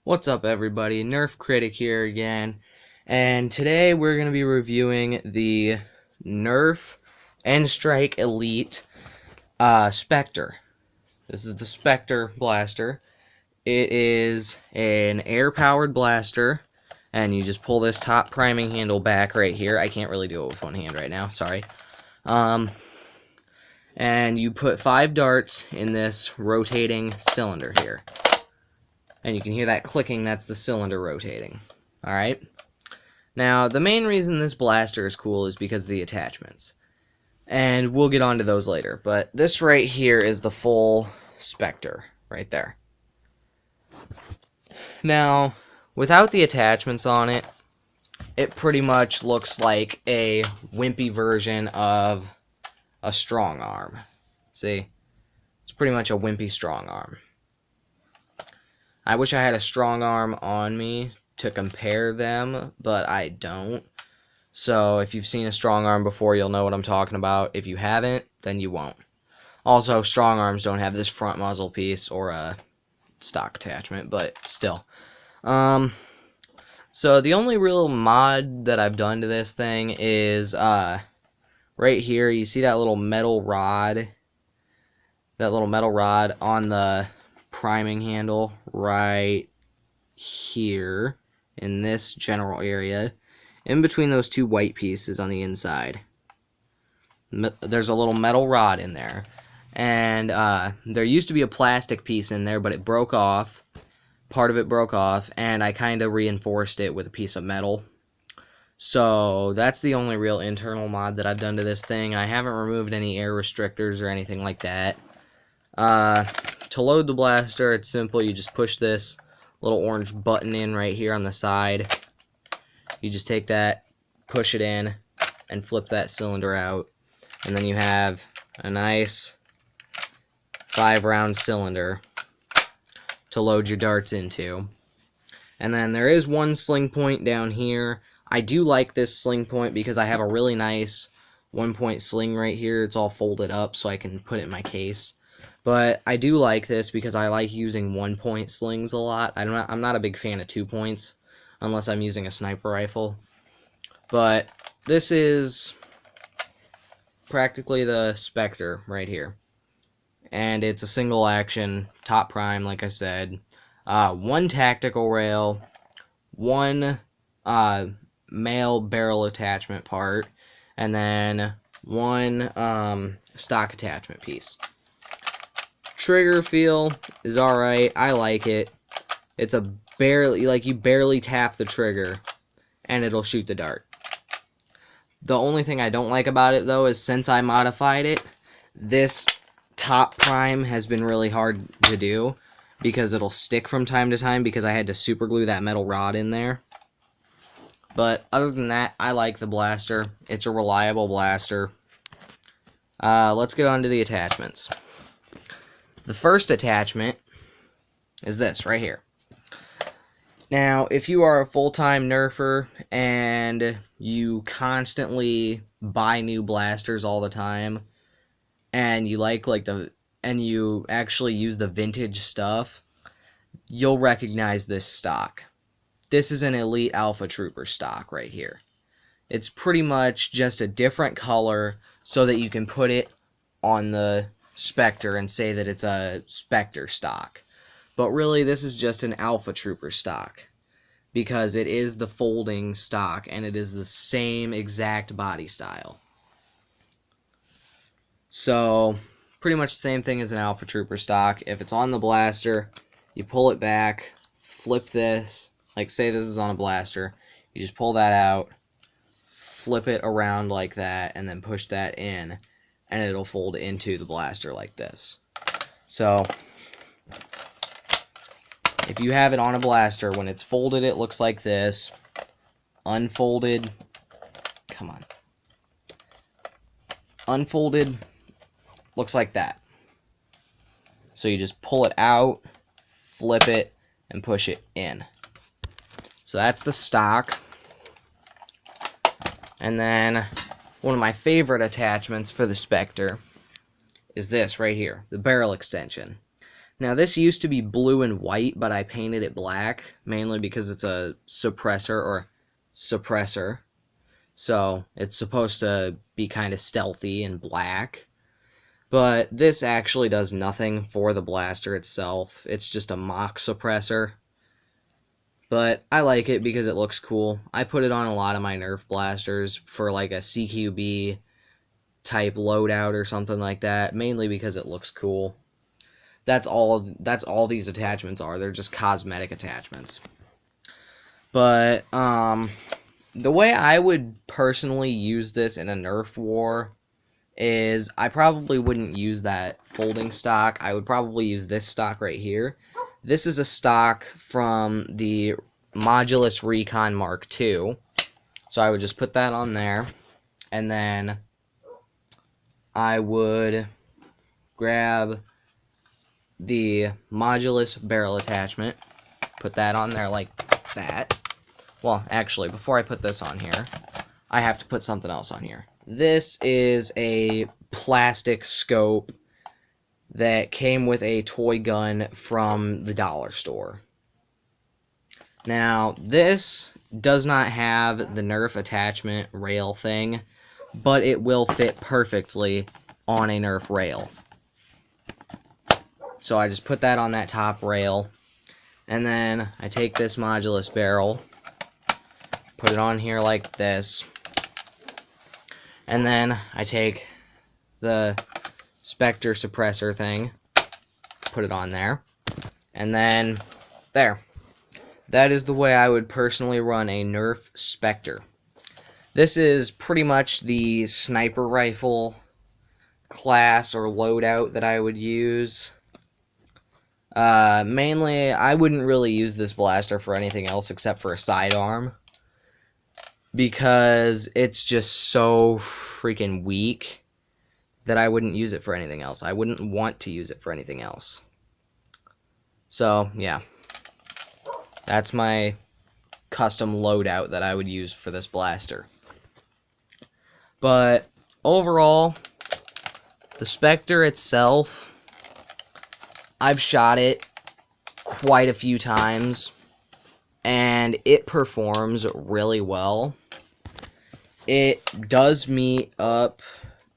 What's up, everybody? Nerf Critic here again, and today we're going to be reviewing the Nerf N-Strike Elite Spectre. This is the Spectre blaster. It is an air-powered blaster, and you just pull this top priming handle back right here. I can't really do it with one hand right now, sorry. And you put 5 darts in this rotating cylinder here. And you can hear that clicking, that's the cylinder rotating. Alright? Now, the main reason this blaster is cool is because of the attachments. And we'll get onto those later. But this right here is the full Spectre, right there. Now, without the attachments on it, it pretty much looks like a wimpy version of a strong arm. See? It's pretty much a wimpy strong arm. I wish I had a strong arm on me to compare them, but I don't. So if you've seen a strong arm before, you'll know what I'm talking about. If you haven't, then you won't. Also, strong arms don't have this front muzzle piece or a stock attachment, but still. So the only real mod that I've done to this thing is right here. You see that little metal rod? That little metal rod on the priming handle right here in this general area, in between those two white pieces on the inside. There's a little metal rod in there, and there used to be a plastic piece in there, but it broke off. Part of it broke off, and I kind of reinforced it with a piece of metal. So that's the only real internal mod that I've done to this thing. I haven't removed any air restrictors or anything like that. To load the blaster, it's simple. You just push this little orange button in right here on the side. You just take that, push it in, and flip that cylinder out. And then you have a nice 5-round cylinder to load your darts into. And then there is one sling point down here. I do like this sling point because I have a really nice 1-point sling right here. It's all folded up so I can put it in my case. But I do like this because I like using 1-point slings a lot. I'm not a big fan of 2 points unless I'm using a sniper rifle. But this is practically the Spectre right here. And it's a single action, top prime, like I said. 1 tactical rail, 1 male barrel attachment part, and then 1 stock attachment piece. Trigger feel is alright. I like it. It's a barely, like, you barely tap the trigger and it'll shoot the dart. The only thing I don't like about it, though, is since I modified it, this top prime has been really hard to do because it'll stick from time to time because I had to super glue that metal rod in there. But other than that, I like the blaster. It's a reliable blaster. Let's get on to the attachments. The first attachment is this right here. Now, if you are a full-time nerfer and you constantly buy new blasters all the time, and you and you actually use the vintage stuff, you'll recognize this stock. This is an Elite Alpha Trooper stock right here. It's pretty much just a different color so that you can put it on the Spectre and say that it's a Spectre stock. But really, this is just an Alpha Trooper stock because it is the folding stock and it is the same exact body style. So, pretty much the same thing as an Alpha Trooper stock. If it's on the blaster, you pull it back, flip this, like say this is on a blaster, you just pull that out, flip it around like that, and then push that in, and it'll fold into the blaster like this. So, if you have it on a blaster, when it's folded, it looks like this. Unfolded, come on. Unfolded, looks like that. So you just pull it out, flip it, and push it in. So that's the stock. And then one of my favorite attachments for the Spectre is this right here, the barrel extension. Now this used to be blue and white, but I painted it black, mainly because it's a suppressor. So it's supposed to be kind of stealthy and black. But this actually does nothing for the blaster itself. It's just a mock suppressor. But I like it because it looks cool. I put it on a lot of my Nerf blasters for like a CQB type loadout or something like that, mainly because it looks cool. That's all these attachments are. They're just cosmetic attachments. But the way I would personally use this in a Nerf war is I probably wouldn't use that folding stock. I would probably use this stock right here. This is a stock from the Modulus Recon Mark II. So I would just put that on there, and then I would grab the Modulus barrel attachment, put that on there like that. Well, actually, before I put this on here, I have to put something else on here. This is a plastic scope that came with a toy gun from the dollar store. Now, this does not have the Nerf attachment rail thing, but it will fit perfectly on a Nerf rail. So I just put that on that top rail, and then I take this Modulus barrel, put it on here like this, and then I take the Spectre suppressor thing, put it on there, and then there. That is the way I would personally run a Nerf Spectre. This is pretty much the sniper rifle class or loadout that I would use. Mainly, I wouldn't really use this blaster for anything else except for a sidearm, because it's just so freaking weak that I wouldn't use it for anything else. I wouldn't want to use it for anything else. So, yeah. That's my custom loadout that I would use for this blaster. But, overall, the Spectre itself, I've shot it quite a few times, and it performs really well. It does meet up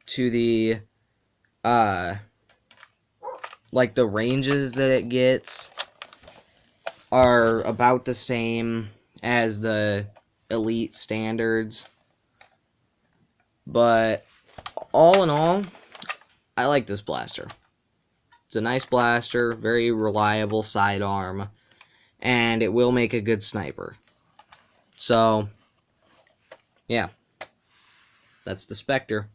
to the, like the ranges that it gets are about the same as the Elite standards. But, all in all, I like this blaster. It's a nice blaster, very reliable sidearm, and it will make a good sniper. So, yeah, that's the Spectre.